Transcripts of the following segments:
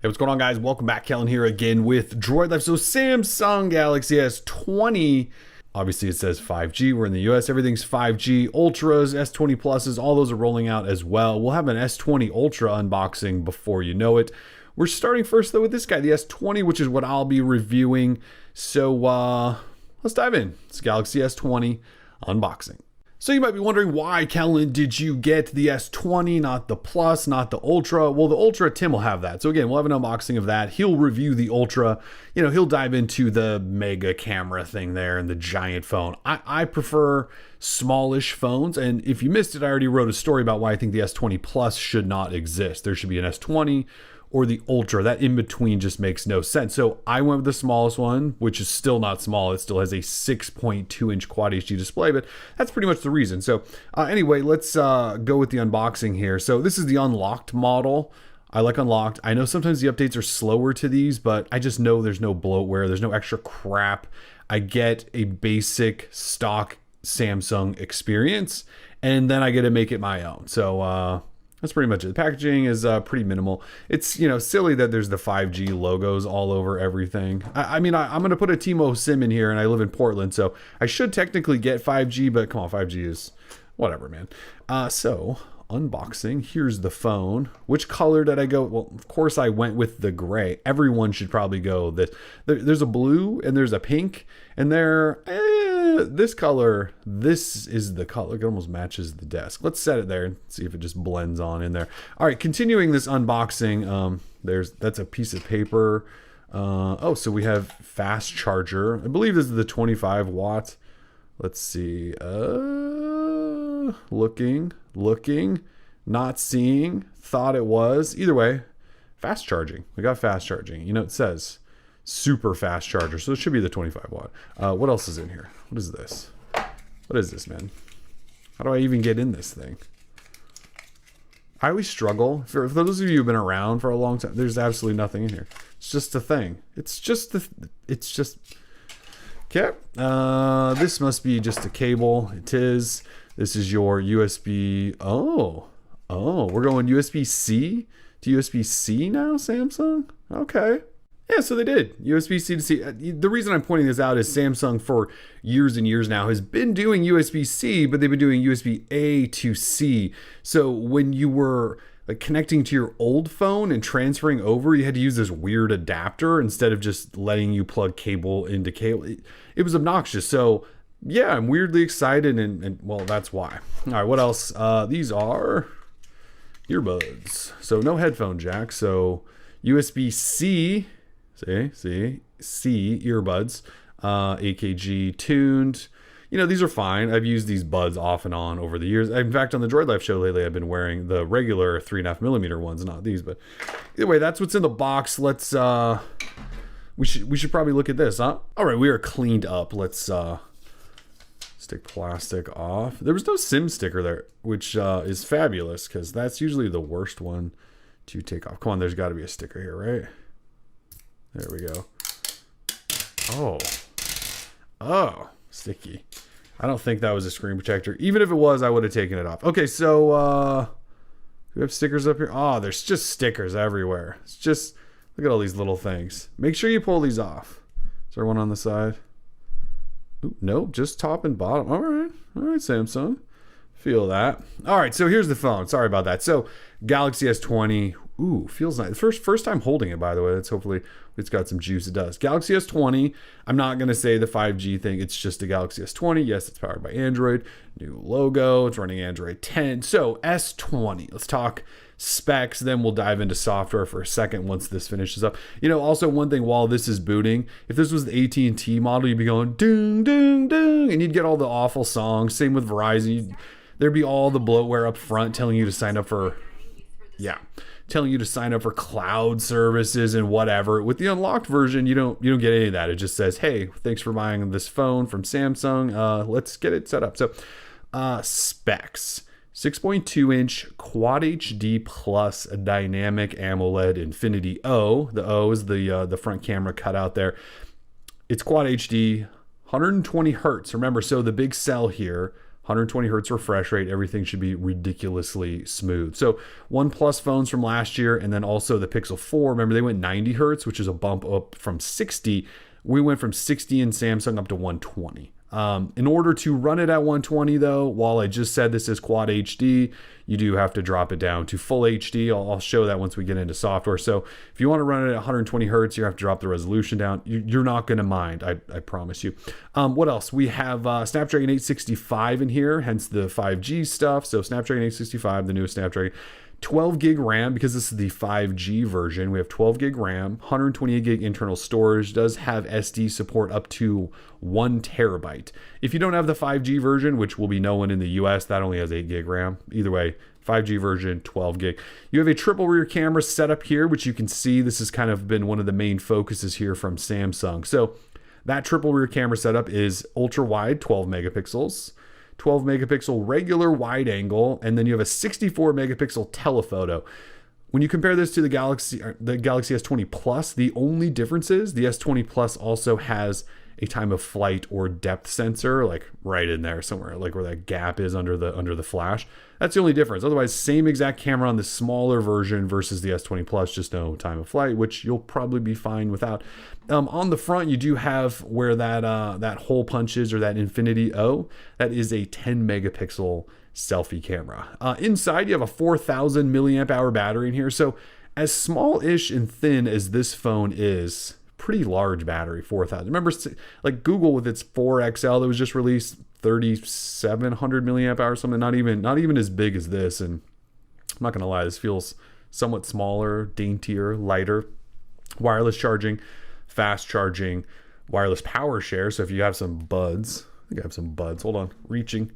Hey, what's going on, guys? Welcome back. Kellen here again with Droid Life. So Samsung Galaxy S20, obviously it says 5G. We're in the US. Everything's 5G. Ultras, S20 Pluses, all those are rolling out as well. We'll have an S20 Ultra unboxing before you know it. We're starting first, though, with this guy, the S20, which is what I'll be reviewing. So let's dive in. It's Galaxy S20 unboxing. So you might be wondering, why, Kellen, did you get the S20, not the Plus, not the Ultra? Well, the Ultra, Tim will have that. So again, we'll have an unboxing of that. He'll review the Ultra. You know, he'll dive into the mega camera thing there and the giant phone. I prefer smallish phones. And if you missed it, I already wrote a story about why I think the S20 Plus should not exist. There should be an S20 or the Ultra. That in between just makes no sense. So I went with the smallest one, which is still not small. It still has a 6.2 inch Quad HD display, but that's pretty much the reason. So anyway, let's go with the unboxing here. So this is the unlocked model. I like unlocked. I know sometimes the updates are slower to these, but I just know there's no bloatware. There's no extra crap. I get a basic stock Samsung experience, and then I get to make it my own. So that's pretty much it. The packaging is pretty minimal. It's, you know, silly that there's the 5G logos all over everything. I mean, I'm going to put a T-Mobile SIM in here, and I live in Portland, so I should technically get 5G, but come on, 5G is whatever, man. So unboxing. Here's the phone. Which color did I go? Well, of course I went with the gray. Everyone should probably go this. There's a blue and there's a pink, and this color, this is the color. It almost matches the desk. Let's set it there and see if it just blends on in there. All right, continuing this unboxing. That's a piece of paper. So we have fast charger. I believe this is the 25 watt. Let's see. Looking, not seeing, thought it was. Either way, fast charging. We got fast charging. You know, it says super fast charger, so it should be the 25 watt. What else is in here? What is this? What is this, man? How do I even get in this thing? I always struggle. For those of you who've been around for a long time, there's absolutely nothing in here. It's just a thing. It's just okay. This must be just a cable. It is. This is your USB. Oh, we're going USB-C to USB-C now, Samsung? Okay. Yeah, so they did. USB-C to C. The reason I'm pointing this out is Samsung for years and years now has been doing USB-C, but they've been doing USB-A to C. So when you were like connecting to your old phone and transferring over, you had to use this weird adapter instead of just letting you plug cable into cable. It was obnoxious. So yeah, I'm weirdly excited, and well, that's why. All right, what else? These are earbuds. So no headphone jack. So USB-C, C earbuds, AKG tuned. You know, these are fine. I've used these buds off and on over the years. In fact, on the Droid Life show lately, I've been wearing the regular 3.5mm ones, not these. But either way, that's what's in the box. Let's we should probably look at this, huh? All right, we are cleaned up. Let's take plastic off. There was no SIM sticker there, which is fabulous because that's usually the worst one to take off. Come on, there's got to be a sticker here, right? There we go. Oh, sticky. I don't think that was a screen protector. Even if it was, I would have taken it off. Okay, so we have stickers up here. Oh, there's just stickers everywhere. It's just, look at all these little things. Make sure you pull these off. Is there one on the side? Ooh, nope, just top and bottom. All right, Samsung. Feel that. All right, so here's the phone. Sorry about that. So Galaxy S20. Ooh, feels nice. First time holding it, by the way. That's hopefully it's got some juice. It does. Galaxy S20. I'm not going to say the 5G thing. It's just a Galaxy S20. Yes, it's powered by Android. New logo. It's running Android 10. So S20. Let's talk specs. Then we'll dive into software for a second once this finishes up. You know, also one thing while this is booting, if this was the AT&T model, you'd be going ding, ding, ding, and you'd get all the awful songs. Same with Verizon. There'd be all the bloatware up front telling you to sign up for, cloud services and whatever. With the unlocked version, you don't get any of that. It just says, hey, thanks for buying this phone from Samsung. Let's get it set up. So specs. 6.2 inch Quad HD Plus dynamic AMOLED Infinity O. The O is the front camera cut out there. It's Quad HD, 120 hertz. Remember, so the big sell here, 120 hertz refresh rate, everything should be ridiculously smooth. So OnePlus phones from last year, and then also the Pixel 4, remember they went 90 hertz, which is a bump up from 60. We went from 60 in Samsung up to 120. In order to run it at 120 though, while I just said this is quad HD, you do have to drop it down to full HD. I'll show that once we get into software. So if you want to run it at 120 hertz, you have to drop the resolution down. You're not going to mind, I promise you. What else? We have Snapdragon 865 in here, hence the 5G stuff. So Snapdragon 865, the newest Snapdragon. 12 gig RAM, because this is the 5G version. We have 12 gig RAM, 128 gig internal storage, does have SD support up to 1 terabyte. If you don't have the 5G version, which will be no one in the US, that only has 8 gig RAM. Either way, 5G version, 12 gig. You have a triple rear camera setup here, which you can see this has kind of been one of the main focuses here from Samsung. So that triple rear camera setup is ultra wide, 12 megapixels. 12 megapixel regular wide angle, and then you have a 64 megapixel telephoto. When you compare this to the Galaxy S20 Plus, the only difference is the S20 Plus also has a time of flight or depth sensor, like right in there somewhere, like where that gap is under the flash. That's the only difference. Otherwise, same exact camera on the smaller version versus the S20 Plus, just no time of flight, which you'll probably be fine without. On the front, you do have where that hole punch is, or that infinity O. That is a 10 megapixel selfie camera. Inside, you have a 4,000 milliamp hour battery in here. So as small-ish and thin as this phone is, pretty large battery, 4,000. Remember, like Google with its 4XL that was just released, 3,700 milliamp hours, something, not even as big as this. And I'm not gonna lie, this feels somewhat smaller, daintier, lighter. Wireless charging, fast charging, wireless power share. So if you have some buds, I think I have some buds. Hold on, reaching.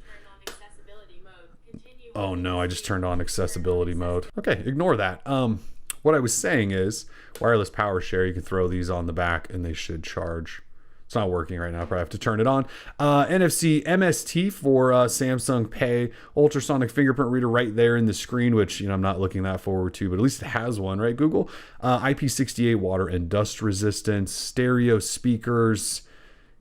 Oh no, I just turned on accessibility mode. Okay, ignore that. What I was saying is wireless power share. You can throw these on the back and they should charge. It's not working right now. Probably have to turn it on. NFC MST for Samsung Pay. Ultrasonic fingerprint reader right there in the screen, which I'm not looking that forward to, but at least it has one, right? Google. IP68 water and dust resistance. Stereo speakers.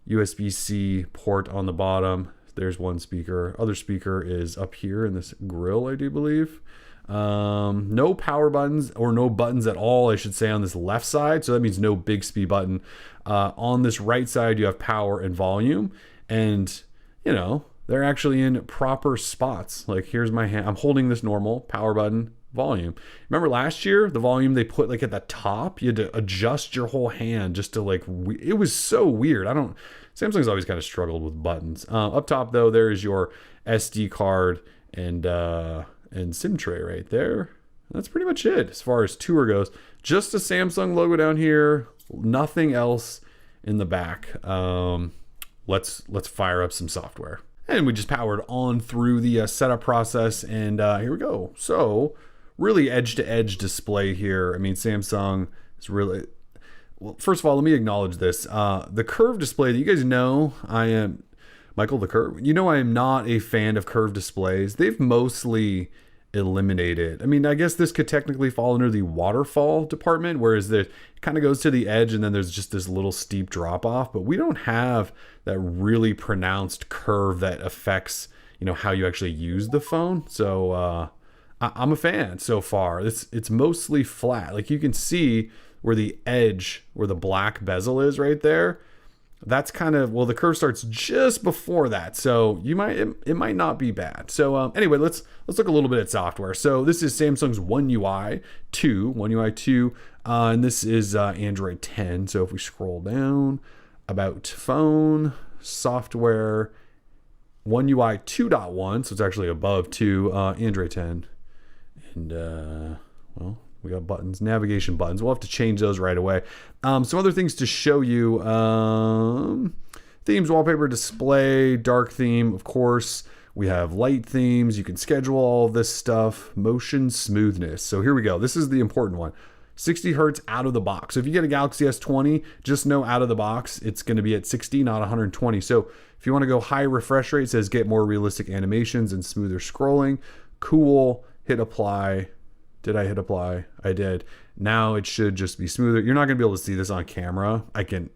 USB-C port on the bottom. There's one speaker. Other speaker is up here in this grill, I do believe. No power buttons, or no buttons at all, I should say, on this left side. So that means no Bixby button. On this right side, you have power and volume, and they're actually in proper spots. Like here's my hand. I'm holding this normal power button, volume. Remember last year, the volume they put like at the top, you had to adjust your whole hand just to it was so weird. Samsung's always kind of struggled with buttons. Up top though, there is your SD card and SIM tray right there. That's pretty much it as far as tour goes. Just a Samsung logo down here, nothing else in the back. Let's fire up some software. And we just powered on through the setup process, and here we go. So really edge-to-edge display here. I mean, Samsung is really... Well, first of all, let me acknowledge this. The curved display that you guys know, I am... Michael the Curve. I am not a fan of curved displays. They've mostly eliminated. I mean, I guess this could technically fall under the waterfall department, whereas it kind of goes to the edge and then there's just this little steep drop off. But we don't have that really pronounced curve that affects, how you actually use the phone. So I'm a fan so far. It's mostly flat. Like you can see where the edge, where the black bezel is right there. That's kind of, the curve starts just before that. So it might not be bad. So anyway, let's look a little bit at software. So this is Samsung's One UI 2, and this is Android 10. So if we scroll down, about phone, software, One UI 2.1. So it's actually above 2, Android 10. And we got buttons, navigation buttons. We'll have to change those right away. Some other things to show you. Themes, wallpaper, display, dark theme, of course. We have light themes. You can schedule all of this stuff. Motion smoothness. So here we go. This is the important one. 60 hertz out of the box. So if you get a Galaxy S20, just know out of the box, it's going to be at 60, not 120. So if you want to go high refresh rate, it says get more realistic animations and smoother scrolling. Cool. Hit apply. Did I hit apply? I did. Now it should just be smoother. You're not going to be able to see this on camera. I can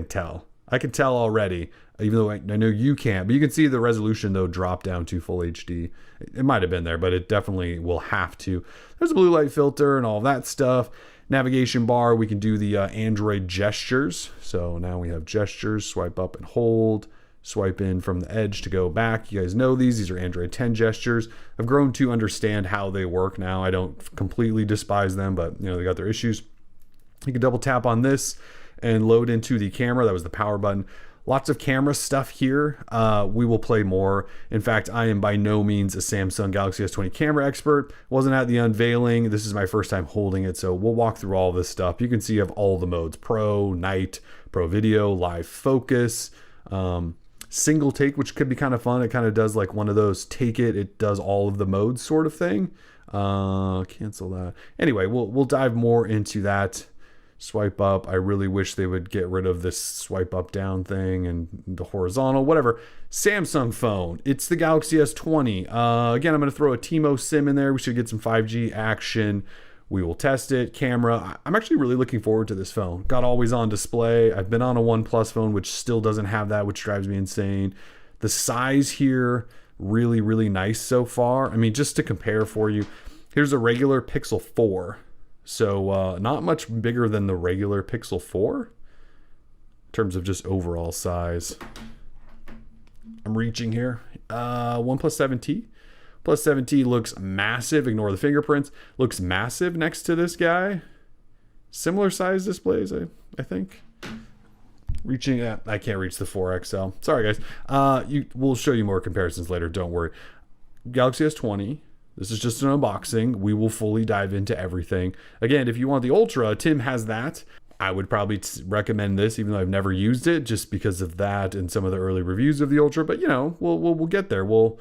tell. I can tell already, even though I know you can't. But you can see the resolution, though, drop down to full HD. It might have been there, but it definitely will have to. There's a blue light filter and all that stuff. Navigation bar, we can do the Android gestures. So now we have gestures, swipe up and hold, swipe in from the edge to go back. You guys know these are Android 10 gestures. I've grown to understand how they work now. I don't completely despise them, but they got their issues. You can double tap on this and load into the camera. That was the power button. Lots of camera stuff here. We will play more. In fact, I am by no means a Samsung Galaxy S20 camera expert. Wasn't at the unveiling. This is my first time holding it, so we'll walk through all this stuff. You can see you have all the modes: Pro, Night, Pro Video, Live Focus, Single Take, which could be kind of fun. It kind of does like one of those take it does all of the modes sort of thing. Cancel that. Anyway, we'll dive more into that. Swipe up. I really wish they would get rid of this swipe up down thing and the horizontal, whatever. Samsung phone. It's the Galaxy S20. Again, I'm going to throw a T-Mo SIM in there. We should get some 5G action. We will test it. Camera. I'm actually really looking forward to this phone. Got always on display. I've been on a OnePlus phone, which still doesn't have that, which drives me insane. The size here, really, really nice so far. I mean, just to compare for you, here's a regular Pixel 4. So not much bigger than the regular Pixel 4 in terms of just overall size. I'm reaching here. OnePlus 7T. Plus 7T looks massive. Ignore the fingerprints. Looks massive next to this guy. Similar size displays, I think. Reaching at, I can't reach the 4XL. Sorry, guys. We'll show you more comparisons later. Don't worry. Galaxy S20. This is just an unboxing. We will fully dive into everything. Again, if you want the Ultra, Tim has that. I would probably recommend this, even though I've never used it, just because of that and some of the early reviews of the Ultra. But we'll get there. We'll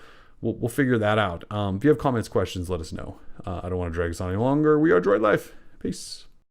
figure that out. If you have comments, questions, let us know. I don't want to drag this on any longer. We are Droid Life. Peace.